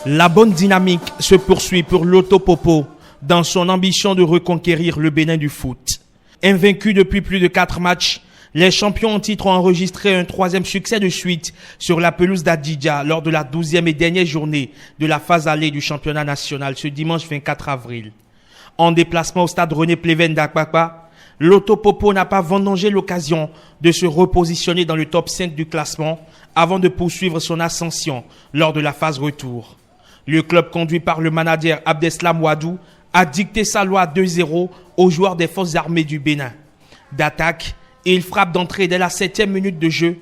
La bonne dynamique se poursuit pour Loto Popo dans son ambition de reconquérir le Bénin du foot. Invaincus depuis plus de 4 matchs, les champions en titre ont enregistré un 3e succès de suite sur la pelouse d'Adidja lors de la 12e et dernière journée de la phase allée du championnat national ce dimanche 24 avril. En déplacement au stade René Pleven d'Akpakpa, Loto Popo n'a pas vendangé l'occasion de se repositionner dans le top 5 du classement avant de poursuivre son ascension lors de la phase retour. Le club conduit par le manager Abdeslam Wadou a dicté sa loi 2-0 aux joueurs des forces armées du Bénin. D'attaque, il frappe d'entrée dès la 7e minute de jeu.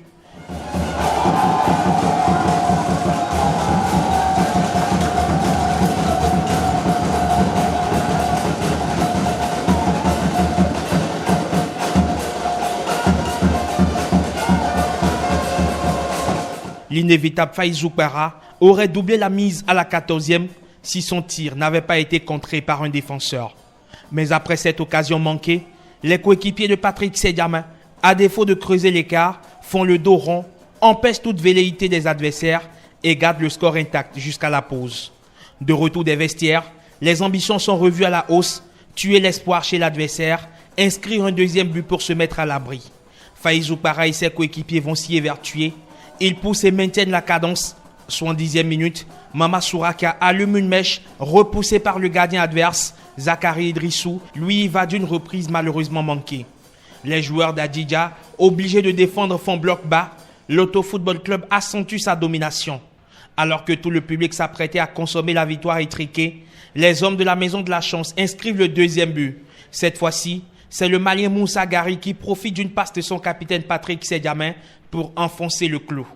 L'inévitable Faïzou Para aurait doublé la mise à la 14e si son tir n'avait pas été contré par un défenseur. Mais après cette occasion manquée, les coéquipiers de Patrick Sediama, à défaut de creuser l'écart, font le dos rond, empêchent toute velléité des adversaires et gardent le score intact jusqu'à la pause. De retour des vestiaires, les ambitions sont revues à la hausse, tuer l'espoir chez l'adversaire, inscrire un 2e but pour se mettre à l'abri. Faïzou Para et ses coéquipiers vont s'y évertuer. Ils poussent et maintiennent la cadence. 70e minute, Mama Souraka allume une mèche, repoussé par le gardien adverse, Zachary Idrissou, lui va d'une reprise malheureusement manquée. Les joueurs d'Adidja, obligés de défendre, font bloc bas. Loto Football Club accentue sa domination. Alors que tout le public s'apprêtait à consommer la victoire étriquée, les hommes de la Maison de la Chance inscrivent le 2e but. Cette fois-ci, c'est le Malien Moussa Gari qui profite d'une passe de son capitaine Patrick Sediama pour enfoncer le clou.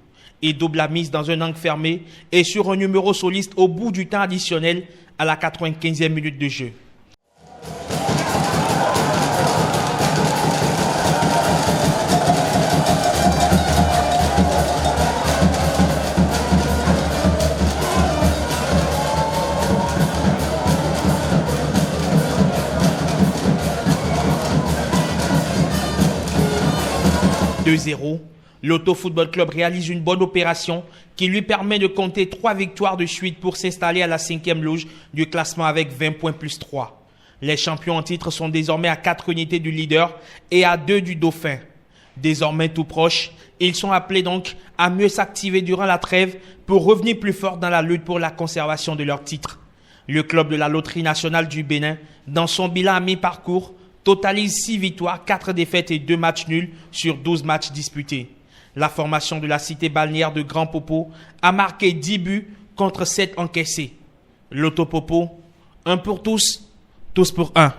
Il double la mise dans un angle fermé et sur un numéro soliste au bout du temps additionnel à la 95e minute de jeu. « 2-0 ». Loto Football Club réalise une bonne opération qui lui permet de compter 3 victoires de suite pour s'installer à la 5e loge du classement avec 20 points plus 3. Les champions en titre sont désormais à 4 unités du leader et à 2 du dauphin. Désormais tout proches, ils sont appelés donc à mieux s'activer durant la trêve pour revenir plus fort dans la lutte pour la conservation de leur titre. Le club de la Loterie nationale du Bénin, dans son bilan à mi-parcours, totalise 6 victoires, 4 défaites et 2 matchs nuls sur 12 matchs disputés. La formation de la cité balnéaire de Grand Popo a marqué 10 buts contre 7 encaissés. Loto Popo, 1 pour tous, tous pour 1.